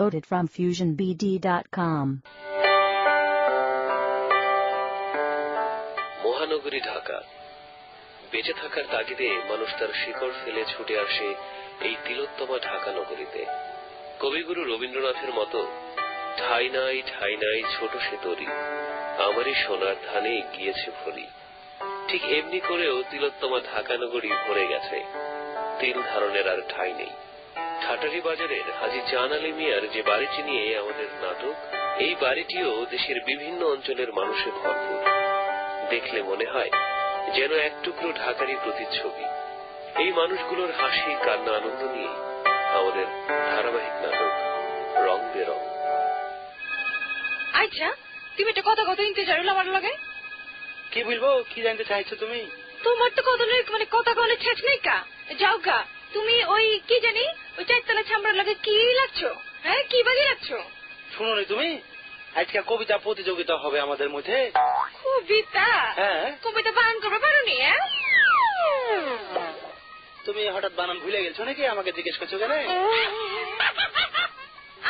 Loaded from FusionBD.com. মহানগরী ঢাকা। বেঁচে থাকার তাগিদে মানুষ তার শিকড় ফেলে ছুটে আসে এই তিলোত্তমা ঢাকা নগরীতে। কবিগুরু রবীন্দ্রনাথের মতো ঠাই নাই ছোট সে তরি, আমারই সোনার ধানে গিয়েছে ভরি। ঠিক এমনি করেও তিলোত্তমা ঢাকা নগরী ভরে গেছে, তিল ধারণের আর ঠাই নেই। ঠাটারি বাজারের হাজী জান আলী মিয়ার যে বাড়িটি নিয়ে আমাদের নাটক, এই বাড়িটিও দেশের বিভিন্ন অঞ্চলের মানুষে ভরপুর। দেখলে মনে হয় যেন এক টুকরো ঢাকারই প্রতিচ্ছবি। এই মানুষগুলোর হাসি কান্না আনন্দ নিয়ে আমাদের ধারাবাহিক নাটক রং বেরং। আচ্ছা, তুমি একটা কথা ইন্তজার হলো আমার লগে। কি বলবো, কি জানতে চাইছো তুমি? তোমার তো কথা কলে শেষ নেই কা। যাও গা, তুমি ওই কি জানি ওই চারতলা ছামড়ার লগে কি লাগছো? হ্যাঁ, কি বাজি লাগছো? শুনো নি তুমি, আজকে কবিতা প্রতিযোগিতা হবে আমাদের মধ্যে। কবিতা? হ্যাঁ। কবিতা বানান করবে পারো নি? তুমি হঠাৎ বানান ভুলে গেছো নাকি? আমাকে জিজ্ঞেস করছো কেন?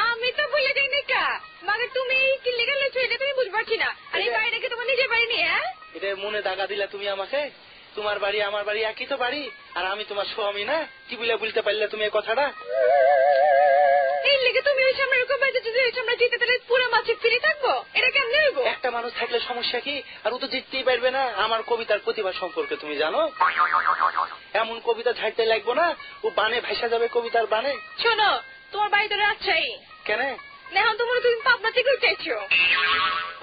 আমি তো ভুলে যাইনি কা, মানে তুমি কি লেগে লেছো এটা তুমি বুঝতে পারছি না। আর এই বাড়িটা কি তোমার নিজের বাড়ি নি? এটা মনে দাগা দিলা তুমি আমাকে। তোমার বাড়ি আমার বাড়ি একই তো বাড়ি, আর আমি তোমার স্বামী না। কি বলতে পারলে তুমি এই কথাটা? এই লেগে তুমি ওই সামনে রকম বাজেছো যে আমরা জিতে তাহলে পুরো মাছে ফিরে থাকবো, এটা কেমনে হইব? একটা মানুষ থাকলে সমস্যা কি? আর ও তো জিততেই পারবে না। আমার কবিতার প্রতিভা সম্পর্কে তুমি জানো? এমন কবিতা ঝাড়তে লাগবো না, ও বানে ভাসা যাবে কবিতার বানে। শোনো, তোমার বাড়ি তো রাজশাহী। কেন? এখন তোমার তুমি পাবনা থেকে উঠেছো।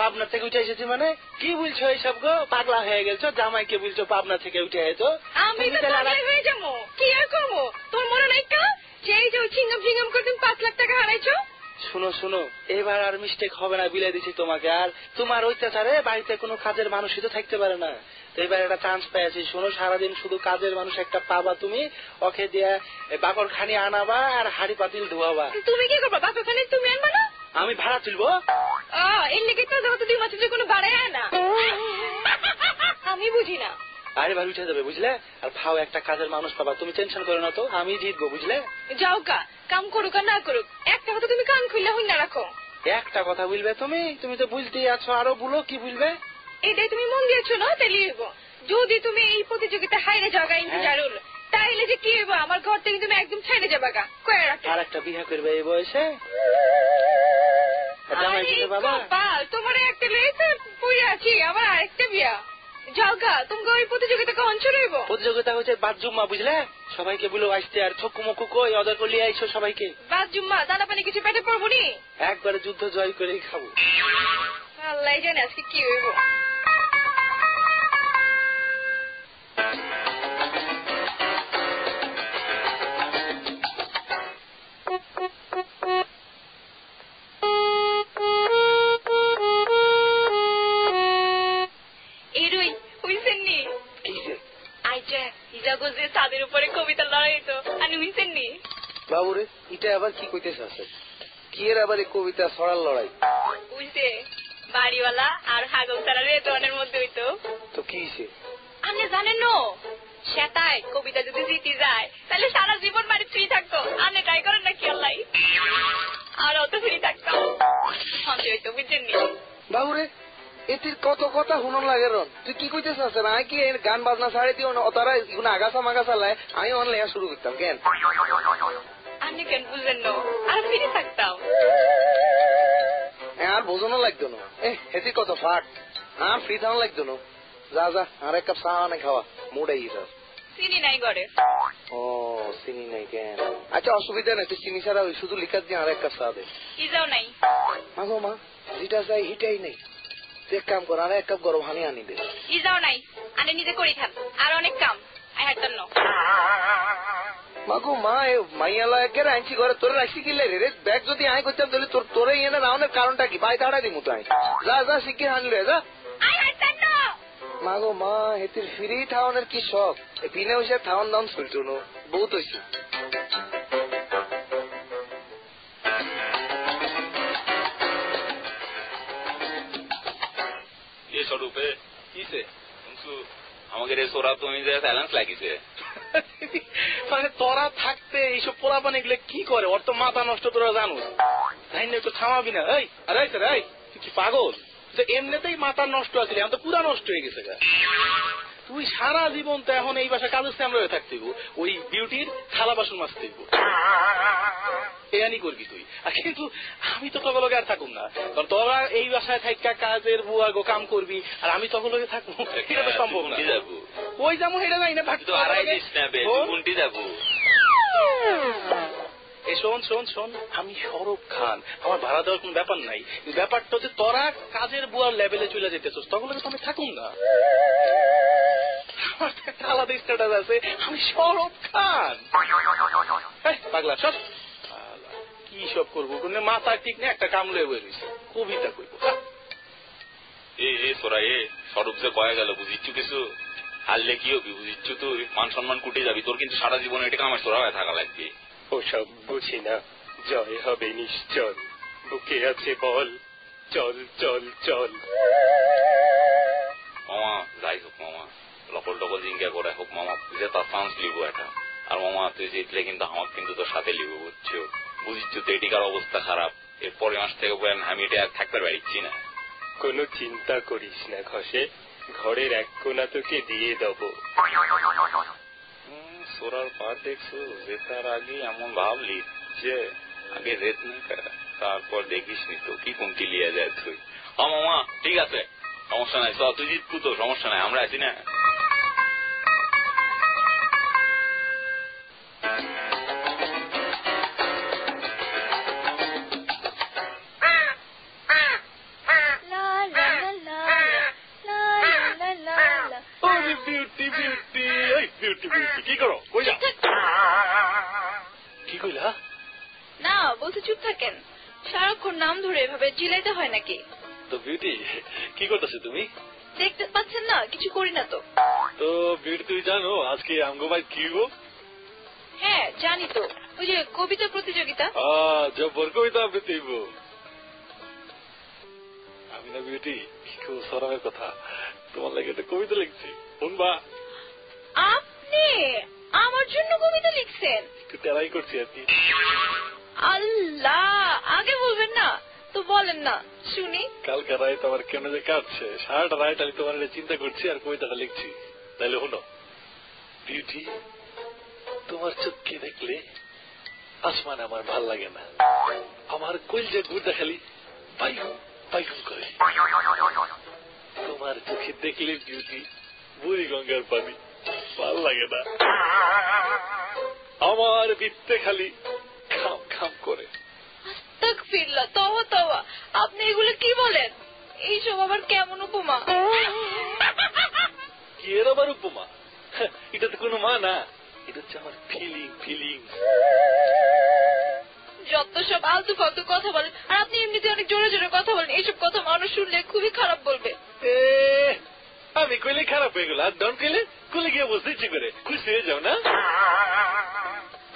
পাবনা থেকে উঠে এসেছি মানে? কি বলছো এইসব গো? পাগলা হয়ে গেছো? জামাইকে বলছো পাবনা থেকে উঠে এসো? আমি তো পাগলা হয়ে যাবো, কি আর করবো? তোমার মনে নাই কা সেই যে ছিঙ্গাম করে তুমি 5 লাখ টাকা হারাইছো? শুনো, এবার আর মিস্টেক হবে না, বিলে দিচ্ছি তোমাকে। আর তোমার অত্যাচারে বাড়িতে কোনো কাজের মানুষই তো থাকতে পারে না। তো এবার একটা চান্স পেয়েছি। শোনো, সারাদিন শুধু কাজের মানুষ একটা পাবা তুমি, ওকে দিয়ে বাকর খানি আনাবা আর হাড়ি পাতিল ধোয়াবা। তুমি কি করবা? বাকর খানি তুমি আনবা না? আমি ভাড়া তুলবো। এর লেগে তো যত 2 মাসের কোনো ভাড়াই না। আমি বুঝি না। আরে ভালো উঠে যাবে বুঝলে। আর ভাও একটা কাজের মানুষ পাবা, তুমি টেনশন করো না তো, আমি জিতবো বুঝলে। যাও কা, কাম করুক আর না করুক, একটা কথা তুমি কান খুললে হই না রাখো। একটা কথা বলবে তুমি তো বুঝতেই আছো, আরো বলো কি বলবে। এটাই তুমি মন দিয়েছো না, তাহলে হইব। যদি তুমি এই প্রতিযোগিতা হাইরে যাওয়া ইন্তজারুল, তাইলে যে কি হইব, আমার ঘর থেকে তুমি একদম ছেড়ে যাবা গা। কয়ে রাখো। আর একটা বিয়ে করবে এই বয়সে? তোমার একটা লেগে পড়ে আছি, আবার আরেকটা বিয়া। যাও গা, তোমাকে ওই প্রতিযোগিতা কখন শুরু হইব? প্রতিযোগিতা হচ্ছে বাদ জুম্মা বুঝলে। সবাইকে বলো আসতে। আর ছক্কু মক্কু কই অর্ডার করলে আইসো সবাইকে। বাদ জুম্মা দানা পানি কিছু পেটে পড়বো নি? একবারে যুদ্ধ জয় করেই খাবো। আল্লাহ জানে আজকে কি হইব। তাদের উপরে কবিতা লড়াই তো আমি বুঝছেন নি বাবুরে। এটা আবার কি কইতেছ? কি এর আবার এই কবিতা ছড়ার লড়াই? বুঝছে, বাড়িওয়ালা আর হাগল তারা রেতনের মধ্যে হইতো। তো কি হইছে? আপনি জানেন না, সেটাই কবিতা যদি জিতে যায় তাহলে সারা জীবন বাড়ি ফ্রি থাকতো। আপনি ট্রাই করেন না কি? আল্লাহ, আর অত ফ্রি থাকতাম সন্দেহ হইতো, বুঝছেন নি বাবুরে। এটির কত কথা শুনুন লাগে রন। তুই কি কইতেছ? আমি কি গান বাজনা ছাড়ে দিও তারা আগাছা মাগাছা লাই আমি অন লেখা শুরু করতাম কেন? আপনি কেন বুঝলেন না? আর ফ্রি থাকতাম। আর বোঝানো লাগতো না। এটি কত ফাট। আর ফ্রি থাকা লাগতো না। যা আর এক কাপ চা আনে খাওয়া মুডে গেছে। চিনি নাই ঘরে। ও চিনি নাই কেন? আচ্ছা অসুবিধা নাই, তুই চিনি ছাড়া শুধু লিখা দিয়ে আর এক কাপ চা দে। ইজাও নাই। মাগো মা, যেটা চাই হিটাই নেই। এক কাম কর, আর এক কাপ গরম হানি আনি দে। ইজাও নাই, আনে নিজে করি খান। আর অনেক কাম আই হাঁটতাম না। মাগো মা, মাইয়ালা একের আনছি ঘরে, তোর রাখছি কিলে রে? ব্যাগ যদি আয় করতাম তাহলে তোরে এনে রাউনের কারণটা কি? বাই তাড়া দিমু তাই। যা শিখে আনলে যা। মাগো মা, হেতির ফ্রি ঠাওয়ানের কি শখ? বিনা পয়সা ঠাওয়ান দাম চলতো না, বহুত হয়েছে। স্বরূপে কিসে আমাদের এই সোরা তুমি যে সাইলেন্স লাগিছে। মানে তোরা থাকতে এইসব পোলাপানি গুলো কি করে? ওর তো মাথা নষ্ট, তোরা জানো। কাহিনী একটু থামাবি না? এই আরে এই তুই কি পাগল? যে এমনিতেই মাথা নষ্ট আছে, এখন তো পুরা নষ্ট হয়ে গেছে। তুই সারা জীবন তো এখন এই বাসায় কাজের সামনে হয়ে থাকতে ওই বিউটির থালা বাসন মাজতে এয়ানি করবি তুই। আর কিন্তু আমি তো তখন আর থাকুম না, কারণ তোরা এই বাসায় থাকা কাজের বুয়া গো কাম করবি, আর আমি তখন লোকে থাকবো, এটা তো সম্ভব না। ওই যাবো সেটা যাই না, থাকতো যাবো। এই শোন শোন শোন, আমি সৌরভ খান, আমার ভাড়া দেওয়ার কোন ব্যাপার নাই। ব্যাপারটা হচ্ছে তোরা কাজের বুয়ার লেভেলে চলে যেতেছিস, তখন তো আমি থাকুম না। আমার একটা আলাদা স্ট্যাটাস আছে, আমি সৌরভ খান। পাগলা সব কি সব করবো, কোন মাথা ঠিক নেই, একটা কামলে বয়ে রয়েছে, কবিতা কইব। এ সোরা এ সৌরভ যে কয়ে গেল, বুঝিচ্ছু কিছু? হারলে কি হবি বুঝিচ্ছু? তুই মান সম্মান কুটে যাবি, তোর কিন্তু সারা জীবনে এটা আমার সোরা হয়ে থাকা লাগবে। ওসব বুঝি না, জয় হবে নিশ্চল, বুকে আছে বল, চল চল চল। মামা যাই হোক মামা, লকল টকল জিঙ্গা করে হোক মামা, যে তার চান্স লিবো এটা। আর মামা তুই জিতলে কিন্তু আমার কিন্তু তোর সাথে লিবো, বুঝছো? বুঝিচ্ছু তো এটিকার অবস্থা খারাপ, এরপরে মাস থেকে বলেন আমি এটা আর থাকতে পারছি না। কোনো চিন্তা করিস না ঘষে, ঘরের এক কোনা তোকে দিয়ে দেবো। সোরার পা দেখছো, জেতার আগে এমন ভাবলি যে আগে রেত নেই, তারপর দেখিস নি তো কি কমতি লিয়া যায় তুই। মামা ঠিক আছে, সমস্যা নাই, তুই জিতবু তো, সমস্যা নাই, আমরা আছি না। কি করো? কি কইলা? না বলতে চুপ থাকেন, সারাক্ষণ নাম ধরে এভাবে চিলাইতে হয় নাকি? তো বিউটি কি করতেছো তুমি? দেখতে পাচ্ছেন না কিছু করি না তো। তো বিউটি তুমি জানো আজকে আমগো ভাই কি গো? হ্যাঁ জানি তো, ওই যে কবিতা প্রতিযোগিতা। জব্বর কবিতা আবৃত্তি হইব। আমি না বিউটি কেউ সরামের কথা, তোমার লাগে একটা কবিতা লিখছি, শুনবা? আপনি আমার জন্য কবিতা লিখছেন? একটু টেরাই করছি আর কি। আল্লাহ, আগে বলবেন না তো, বলেন না শুনি। কালকে রায় তোমার কেন যে কাটছে, সারাটা রায় আমি তোমার চিন্তা করছি আর কবিতাটা লিখছি। তাইলে শুনো। বিউটি তোমার চোখকে দেখলে আসমান আমার ভাল লাগে না, আমার কলজা গুড়া খালি বাইকুম বাইকুম করে। তোমার চোখে দেখলে বিউটি বুড়ি গঙ্গার পানি ভাল লাগে না, আমার বৃত্তে খালি খাম খাম করে। আস্তাগফিরুল্লাহ, তওবা তওবা, আপনি এগুলো কি বলেন? এইসব আবার কেমন উপমা? কি এর আবার উপমা? এটা তো কোনো মা না, এটা হচ্ছে আমার ফিলিং। যত সব আলতু ফালতু কথা বলেন, আর আপনি এমনিতে অনেক জোরে জোরে কথা বলেন, এইসব কথা মানুষ শুনলে খুবই খারাপ বলবে। আমি কইলে খারাপ হয়ে গেল, আর ডন কইলে কইলে গিয়ে বসতে ইচ্ছে করে, খুশি হয়ে যাও না?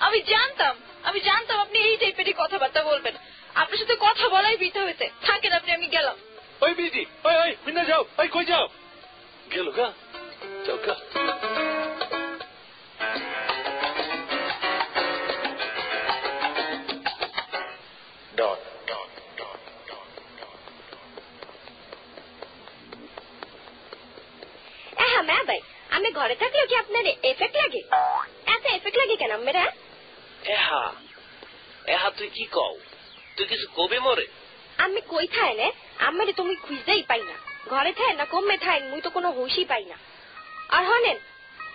আমি জানতাম আপনি এই টাইপেরই কথাবার্তা বলবেন। আপনার সাথে কথা বলাই বৃথা হয়েছে, থাকেন আপনি, আমি গেলাম। ওই বিজি, ওই মিনা যাও, ওই কই যাও? গেল গা, যাও গা। হ্যাঁ ভাই, আমি ঘরে থাকলেও কি আপনার এফেক্ট লাগে? এত এফেক্ট লাগে কেন মেরা? এহা তুই কি কও? তুই কিছু কবি মরে? আমি কই থাই নে, আমারে তুমি খুঁজতেই পাই না। ঘরে থাই না কমে থাই, মুই তো কোনো হুশই পাই না। আর হনেন,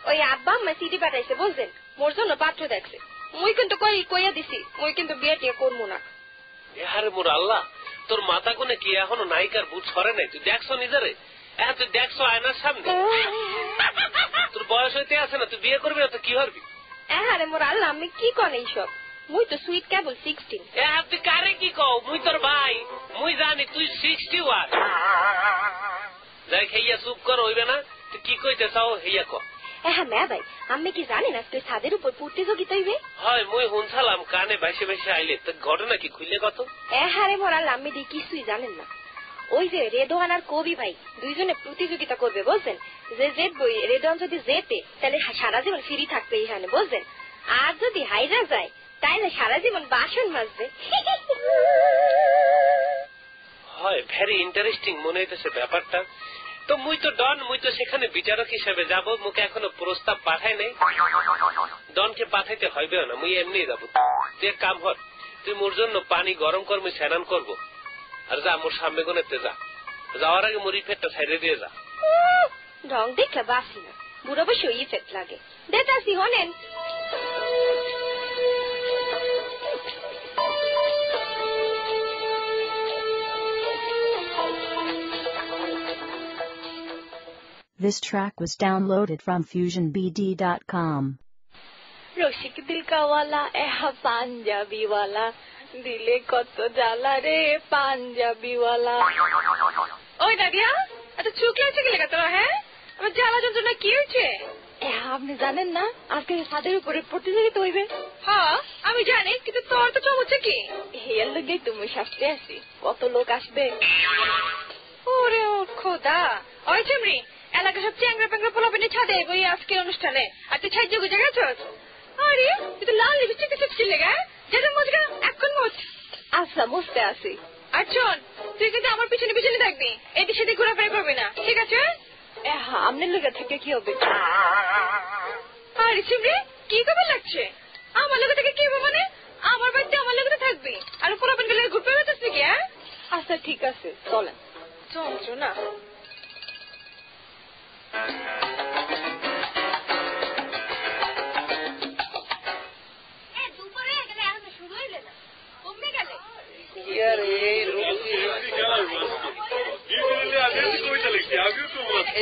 ওই আব্বা আম্মা সিটি পাঠাইছে বুঝছেন, মোর জন্য পাত্র দেখছে। মুই কিন্তু কইয়া দিছি, মুই কিন্তু বিয়ে টিয়ে করবো না। এহারে মোর আল্লাহ, তোর মাথা কোনে কি এখনো নায়িকার ভূত সরে নাই? তুই দেখছো নিজেরে? হ্যাঁ তুই দেখছো আয়নার সামনে? তোর বয়স হইতে আছে না, তুই বিয়ে করবি না তো কি করবি? আরে মোর আল্লাহ, আমি কি কন এইসব? মুই তো সুইট কেবল 16। তুই কারে কি কও? মুই তোর ভাই, মুই জানি তুই 61। যাই খাইয়া চুপ কর, হইবে না? তুই কি কইতে চাও হইয়া ক। হ্যাঁ মা ভাই, আমি কি জানেন আজকে ছাদের উপর প্রতিযোগিতা হইবে? হয় মুই শুনছিলাম কানে ভাইসে ভাইসে আইলে, তো ঘটনা কি খুললে কত? হ্যাঁ মোর আল্লাহ, আমি দিয়ে কিছুই জানেন না। ওই যে রেদওয়ান আর কবি ভাই দুইজনে প্রতিযোগিতা করবে বুঝছেন। যে জিতবো, রেদওয়ান যদি জেতে তাহলে সারা জীবন ফ্রি থাকবে এখানে বুঝছেন, আর যদি হাইরা যায় তাইলে সারা জীবন বাসন মাজবে। ভেরি ইন্টারেস্টিং মনে হইতেছে ব্যাপারটা। তো মুই তো ডন, মুই তো সেখানে বিচারক হিসেবে যাব, মুখে এখনো প্রস্তাব পাঠাই নাই। ডনকে পাঠাইতে হইবে না, মুই এমনি যাব। তুই এক কাম কর, তুই মোর জন্য পানি গরম কর, মুই স্নান করবো। আর যা মোর সামনে গনেতে যা, যাওয়ার আগে মুড়ি ফেটটা ছাইড়ে দিয়ে যা। রং দেখলে বাসি না, বুড়ো বসে ওই ফেট লাগে। দেতাসি হনেন। This track was downloaded from FusionBD.com. রসিক দিলকাওয়ালা এহা পাঞ্জাবিওয়ালা, দিলে কত জ্বালা রে পাঞ্জাবিওয়ালা। ওই দাদিয়া, এত চুপ লাগছে কি লেখা তোরা? হ্যাঁ, আমার জ্বালা যন্ত্রণা কি হয়েছে? আপনি জানেন না আজকে ছাদের উপরে প্রতিযোগিতা হইবে? হ্যাঁ আমি জানি, কিন্তু তোর তো চমচ্ছে কি? এর লোকেই তুমি শাস্তি আসি, কত লোক আসবে। ওরে ও খোদা, ওই চিমড়ি, এলাকা সব চ্যাংরা প্যাংরা পোলাপেনে ছাদে ওই আজকের অনুষ্ঠানে, আর তুই ছাইজে গুজে গেছস? আরে তুই তো লাল লিপস্টিক চিপচিল লেগা, যেটা মজগা এখন মোচ। আচ্ছা মুছতে আসি। আর শোন, তুই কিন্তু আমার পিছনে পিছনে থাকবি, এদিক সেদিক ঘোরাফেরা করবি না, ঠিক আছে? হ্যাঁ, আপনার লোকের থেকে কি হবে? আরে চিমড়ি, কি খবর লাগছে? আমার লোকের থেকে কি হবে মানে? আমার বাড়িতে আমার লোকের থাকবি, আর পোলাপেন গেলে ঘুরতে বেরোতেস নাকি? হ্যাঁ আচ্ছা ঠিক আছে, চলেন। যন্ত্রণা।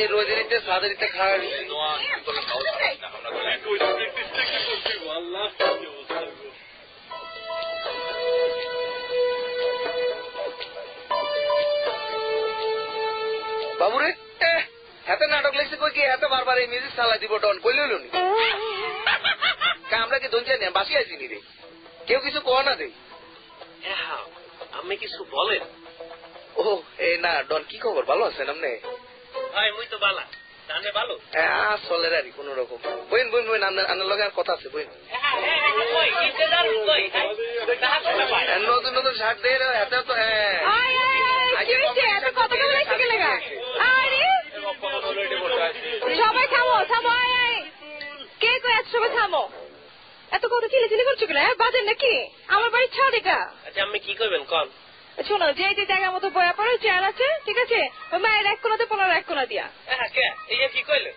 এই রোজেরিতে সাদেরিতে খাওয়া বাবুরে এত নাটক লেগছে কই কি এত বারবার এই মিউজিক চালাই দিব ডন কইল নি আমরা কি ধনছে না বাসি আছি নি রে কেউ কিছু কো না রে আমি কিছু বলেন? ও এ না ডন কি খবর ভালো আছেন আপনি? ভাই মুই তো বালা, জানে ভালো। হ্যাঁ চলে রে কোন রকম। বইন বইন বইন আপনার লগে আর কথা আছে বইন। নতুন নতুন শার্ট দিয়ে এত তো সবাই থামো থামো, কে কই একসঙ্গে থামো, এত কথা চিলে চিলে করছো কেন? বাজেন নাকি? আমার বাড়ি ছাদ এটা। আচ্ছা আমি কি করবেন কল? শোনো, যে যে জায়গার মতো বয়া পড়ে চেয়ার আছে, ঠিক আছে, ওই মায়ের এক কোনাতে পনেরো এক কোনা দিয়া। কি কইলে?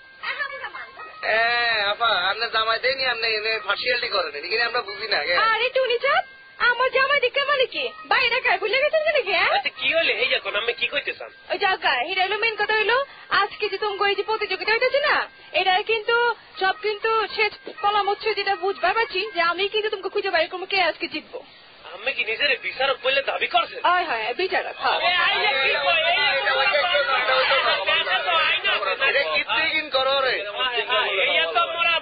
আপা আপনার জামাই দেয়নি, আপনি পার্সিয়ালিটি করেন এখানে আমরা বুঝি না। আরে টুনি চাঁদ, আমার জামাই দিকে মানে কি বাইরে গায়ে ভুলে গেছেন নাকি? কি হইলে এই যখন আমি কি কইতে চান? ওই জায়গা এটা হইলো মেন কথা হইলো, আজকে যে তুমি যে প্রতিযোগিতা হইতেছে না, এটা কিন্তু সব কিন্তু শেষ কলাম হচ্ছে, যেটা বুঝবার পারছি যে আমি কিন্তু তোমাকে খুঁজে বাইরে করবো কে আজকে জিতবো। আমি কি নিজের বিচারক বলে দাবি করছে? হ্যাঁ বিচারক।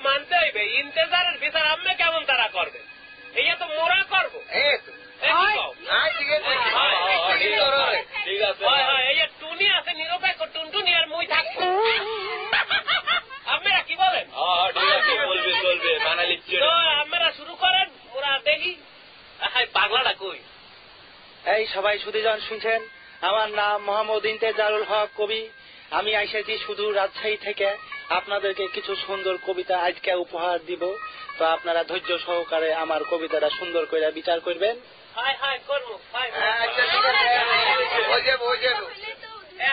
মানতে হইবে ইন্তেজারের বিচার আমি কেমন তারা করবে, এই তো মোরা করবো। টুনি আছে নিরপেক্ষ, টুনটুনি আর মুই থাকবো। আপনারা কি বলেন? বলবে চলবে, বানালি আপনারা শুরু করেন, মোরা দেখি। পাগলাটা কই? এই সবাই সুধীজন শুনছেন, আমার নাম মোহাম্মদ ইন্তেজারুল হক কবি। আমি আইসেছি শুধু রাজশাহী থেকে, আপনাদেরকে কিছু সুন্দর কবিতা আজকে উপহার দিব। তো আপনারা ধৈর্য সহকারে আমার কবিতাটা সুন্দর করে বিচার করবেন।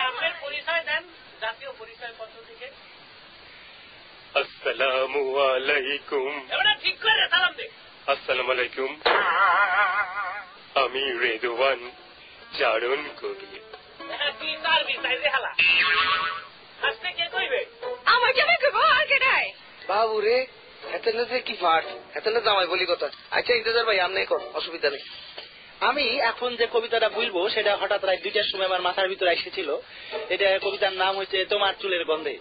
আপনার পরিচয় দেন, জাতীয় পরিচয় পত্র থেকে। আসসালামু আলাইকুম। ঠিক করে সালাম দে। আসসালামু আলাইকুম, আমি রেদওয়ান চারণ কবি। তুই তার বিচার দে হালা। আজকে কে কইবে? আমার জামাই কইবো, আর কে নাই? বাবু রে এত না কি ফাট, এত না জামাই বলি কথা। আচ্ছা ইন্তেজার ভাই আপনি কর, অসুবিধা নেই। আমি এখন যে কবিতাটা বলবো সেটা হঠাৎ রাত 2টার সময় আমার মাথার ভিতরে এসেছিল। এটা কবিতার নাম হচ্ছে তোমার চুলের গন্ধে।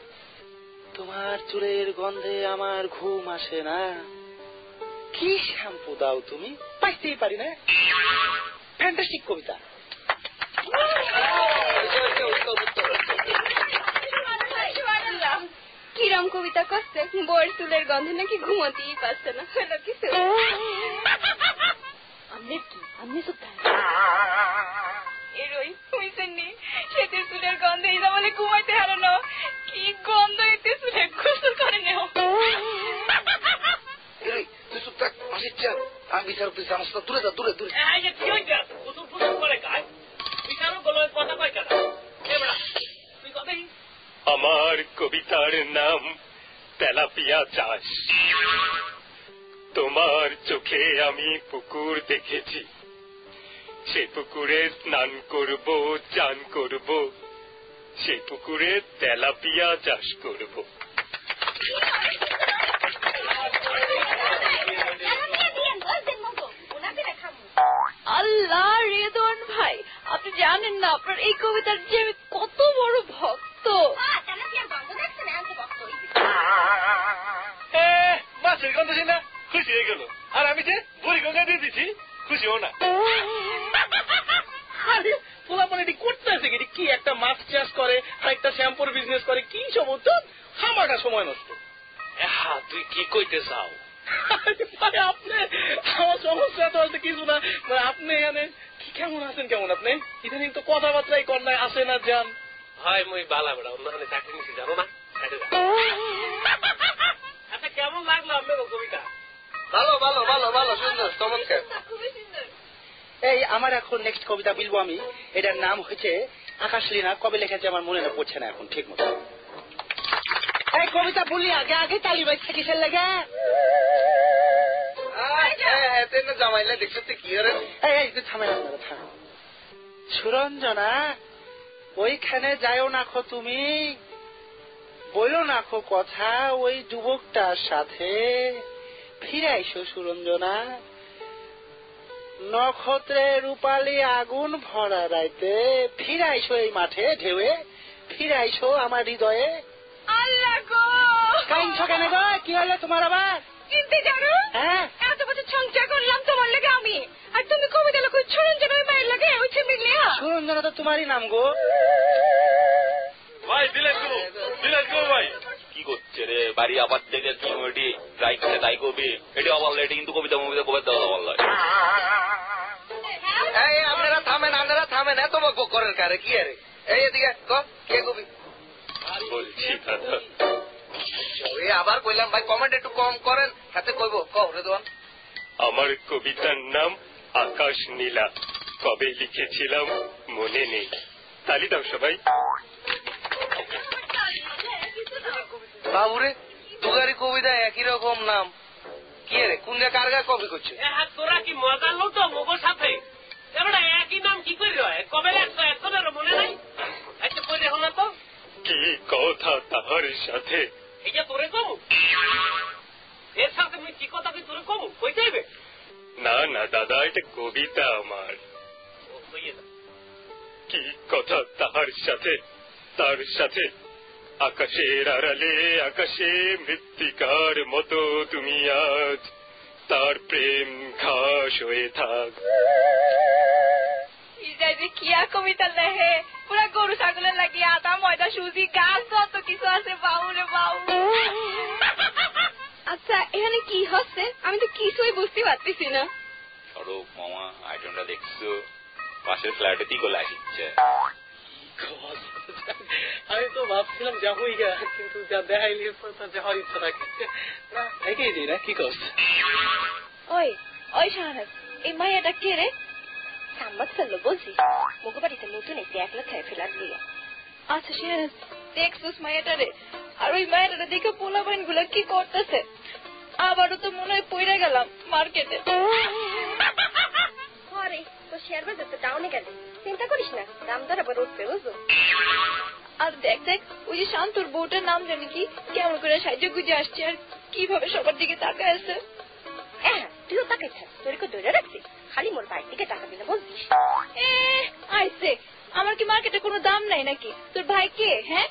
তোমার চুলের গন্ধে আমার ঘুম আসে না, কি শ্যাম্পু দাও তুমি, পাইতেই পারি না। ফ্যান্টাস্টিক কবিতা। কিরম কবিতা করছে, বউয়ের চুলের গন্ধে নাকি ঘুমাতেই পারছে না, হলো কিছু। আপনি কি আপনি চুপ থাকেন। এরই হইছেন নি, সেটির চুলের গন্ধে এই বলে ঘুমাইতে হারানো কি গন্ধ এতে চুলে গোসল করে নেও তুই চুপ থাক মাসির চাল আমি বিচার তুই জানাস না দূরে যা দূরে দূরে আমার কবিতার নাম তেলাপিয়া চাষ। তোমার চোখে আমি পুকুর দেখেছি, সে পুকুরে স্নান করব, চান করব, সে পুকুরে তেলাপিয়া চাষ করব। আল্লাহ রেদওয়ান ভাই, আপনি জানেন না আপনার এই কবিতার যে আমি কত বড় ভক্ত। মাছের গন্ধ না খুশি হয়ে গেল, আর আমি যে বুড়ি গঙ্গা দিয়ে দিচ্ছি খুশি হো না। আরে পোলাপান এটি করতেছে কি একটা মাছ চাষ করে আর একটা শ্যাম্পুর বিজনেস করে, কি সব খামাটা সময় নষ্ট। তুই কি কইতে চাও? আপনি আমার সমস্যা তো আছে কিছু না, আপনি এখানে কেমন আছেন? কেমন আপনি ইদানিং তো কথাবার্তাই কর নাই, আসে না যান। ভাই মই বালা বেড়া অন্যখানে চাকরি নিচ্ছি জানো না। আচ্ছা কেমন লাগলো আপনার কবিতা? ভালো ভালো ভালো ভালো, সুন্দর, চমৎকার। এই আমার এখন নেক্সট কবিতা বলবো আমি, এটার নাম হচ্ছে আকাশলীনা। কবে লিখেছে আমার মনে পড়ছে না এখন ঠিক মতো। এই কবিতা বলি আগে আগে তালি বাজ থাকিসের লাগে জামাইলে দেখছো কি করে? এই থামে না, থাম। সুরঞ্জনা ওইখানে যাও না খো, তুমি বলো না খো কথা ওই যুবকটার সাথে। ফিরাইছো সুরঞ্জনা, নক্ষত্রে রূপালী আগুন ভরা রাইতে। ফিরাইছো এই মাঠে ঢেউয়ে, ফিরাইছো আমার হৃদয়ে। আল্লাহ গো, কাইনছো কেন গো? কি হলো তোমার আবার? চিনতে জানো? হ্যাঁ, এত বছর সংসার করলাম তোমার লাগে আমি, আর তুমি কবিতা লোক সুরঞ্জনের মায়ের লাগে ওই মিলিয়া। সুরঞ্জনা তো তোমারই নাম গো। ভাই বিলাস গো ভাই কি করছে রে? বাড়ি আবার থেকে কি ওটি ট্রাই করে তাই কবি, এটি আবার লেটে কিন্তু কবিতা মবিতা কবিতা বললো। আপনারা থামেন, এত বক করেন কারে? কি আরে এই এদিকে কে কবি বলছি দাদা, আবার কইলাম ভাই কমেন্ট একটু কম করেন, হাতে কইব রেদওয়ান। আমার কবিতার নাম আকাশ নীলা। কবে লিখেছিলাম মনে নেই। তালি দাও সবাই। বাবুরে দুগারি কবিতা একই রকম নাম, কি রে কোন কারগা কবি করছে? তোরা কি মজা লো তো মোগোর সাথে? একই নাম কি করে হয়? কবে লাগতো এখনের মনে নাই? আচ্ছা কই দেখো না তো কি কথা তাহার সাথে। এই যে তোরে কমু এর সাথে মুই কি কথা কি তোরে কমু কই যাইবে? না না দাদা, এটা কবিতা আমার। কি কথা তাহার সাথে, তার সাথে আকাশের আড়ালে আকাশে মৃত্তিকার মতো তুমি আজ তার প্রেম ঘাস হয়ে থাক। কিয়া কবিতা লেহে পুরা গরু ছাগলের লাগিয়ে আটা ময়দা সুজি গাছ যত কিছু আছে। বাউরে বাউ। আচ্ছা এখানে কি হচ্ছে আমি তো কিছুই বুঝতে পারতেছি না। সরব মামা আইটেমটা দেখছো, পাশের ফ্ল্যাটে তিগলে আসছে। আমি তো ভাবছিলাম যাবোই গা, কিন্তু যা দেখাইলি যাওয়ার ইচ্ছা থাকে না, এগিয়ে দিই না। কি করছে? ওই শাহনাজ, এই মাইয়াটা কে রে? সাম্বাদ চললো বলছি, মুখে বাড়িতে নতুন একটি 1 লাখ খাই ফেলার লিয়া। আচ্ছা শাহনাজ দেখছিস মাইয়াটারে? আর ওই মাইয়াটারে দেখে পোলাপাইন গুলা কি করতেছে? আবারও তো মনে হয় পইরা গেলাম মার্কেটে। আরে তো শেয়ার বাজার তো ডাউনে গেলে, চিন্তা করিস না, দাম দর আবার উঠবে বুঝলো। আর দেখ ওই যে শান্তর বউটার নাম জানি কি, কেমন করে সাহায্য গুজে আসছে আর কিভাবে সবার দিকে তাকায় আছে। তুইও তাকাই থাক, তোর কেউ ধরে রাখছিস, খালি মোর বাইর দিকে টাকা দিলে বলছিস। আইসে আমার কি মার্কেটে কোনো দাম নাই নাকি? তোর ভাই কে? হ্যাঁ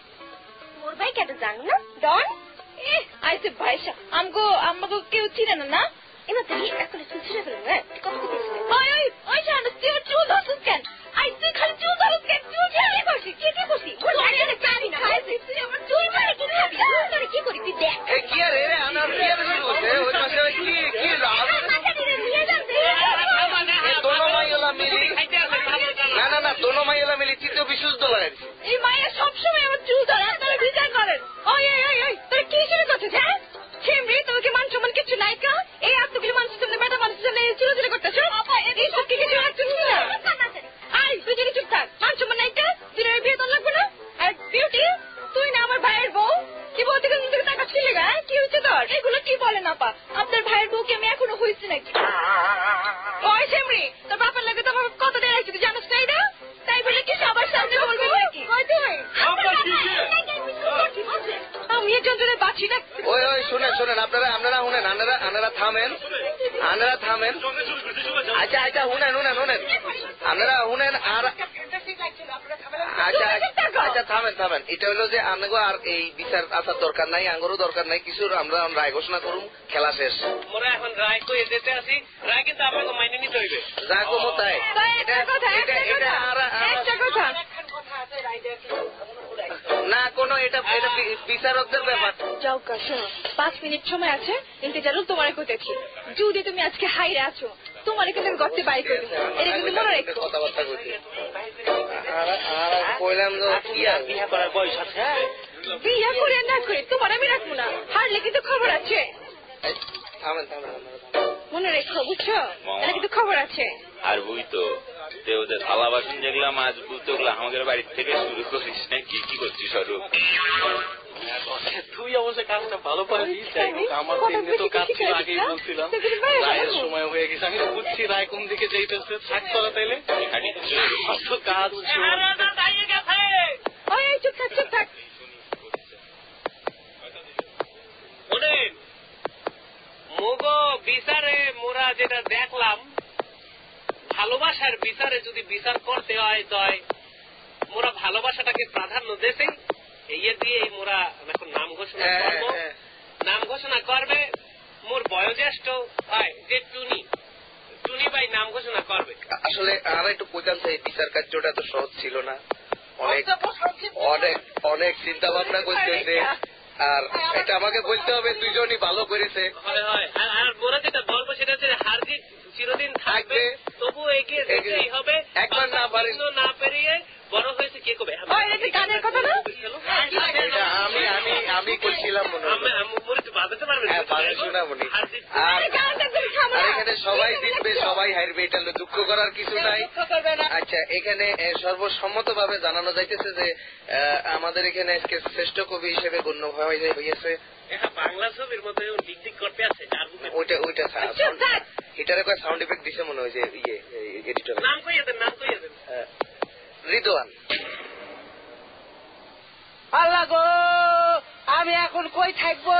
মোর ভাই কেন জানো না? ডন। আইসে ভাইসা আমাকে কেউ চিনে না না? এবার তুই এখন চুল ছিঁড়ে ফেলেন না, কত দিয়েছিলেন? ওই শান্ত তুই চুল ধরছিস কেন? তুই খালি চুল ধরছিস কেন? চুল ঝেড়ে করছিস কি করছিস? চাবি না তুই আমার চুল মারে কি খাবি? তোর কি করি তুই দেখ। কি রে আমার বিয়ে শুরু হচ্ছে, ওই মাসে কি লাভ? दोनों माइला मिली, ना दोनों माइला मिली तृतीय विश्व শোনেন আপনারা শুনেন, আপনারা থামেন। আচ্ছা শুনেন আপনারা শুনেন। আর আচ্ছা থামেন। এটা হলো যে আমাকে আর এই বিচার আসার দরকার নাই, আঙ্গরও দরকার নাই কিছু। আমরা রায় ঘোষণা করুন, খেলা শেষ। মোরা এখন রায় কই যেতে আসি, রায় কিন্তু আপনাকে মাইনে নিতে হইবে। যা কমো তাই। না কোনো এটা বিচারকদের ব্যাপার। যাও শোনো, 5 মিনিট সময় আছে, ইন্তেজারুল তোমারে কইতেছি। যদি তুমি আজকে হাইরে আছো, তোমারে কিন্তু আমি গর্তে বাই করে দেব। এটা কিন্তু মনে রাখো। কথাবার্তা কইতে আর কইলাম তো কি আর বিয়ে করার বয়স আছে। বিয়ে করে না করে তোমার আমি রাখবো না, হারলে কিন্তু খবর আছে। থামেন মনে রেখো, বুঝছো? এটা কিন্তু খবর আছে। আর বুঝ তো ওদের থালা বাসন যেগুলা মাছ বুঝতে ওগুলো আমাদের বাড়ির থেকে শুরু করিস না। কি করছিস স্বরূপ? তুই অবশ্য কাজটা ভালো পারবি। আমার দিনে তো কাজ ছিল, আগেই বলছিলাম রায়ের সময় হয়ে গেছে। আমি তো বুঝছি রায় কোন দিকে যাইতেছে। থাক তোরা তাইলে কাজ চুপ থাক। মুগো বিচারে মোরা যেটা দেখলাম, ভালোবাসার বিচারে যদি বিচার করতে হয় তাই মোরা ভালোবাসাটাকে প্রাধান্য দেশে ইয়ে দিয়ে মোরা এখন নাম ঘোষণা করবো। নাম ঘোষণা করবে মোর বয়োজ্যেষ্ঠ হয় যে টুনি ভাই নাম ঘোষণা করবে। আসলে আর একটু কইতাম, এই বিচার কার্যটা তো সহজ ছিল না। অনেক চিন্তা ভাবনা করতে হয়েছে। আর এটা আমাকে বলতে হবে দুইজনই ভালো করেছে। আর মোরা যেটা বলবো সেটা হচ্ছে হার জিত চিরদিন থাকবে, তবু এগিয়ে যেতেই হবে। একবার না পেরিয়ে বড় হয়েছে কে কবে। গানের কথা না আমি করছিলাম মনে হয় বাজাতে পারবে শোনাবনি। আর এখানে সবাই জিতবে, সবাই হারবে, এটা দুঃখ করার কিছু নাই। আচ্ছা, এখানে সর্বসম্মত ভাবে জানানো যাইতেছে যে আমাদের এখানে আজকে শ্রেষ্ঠ কবি হিসেবে গণ্য হয়েছে বাংলা ছবির মতো ডিক করতে আছে। ওইটা এটার একটা সাউন্ড এফেক্ট দিছে মনে হয় যে এডিটর। নাম কইয়া দেন রিদওয়ান। আল্লাহ গো, আমি এখন কই থাকবো?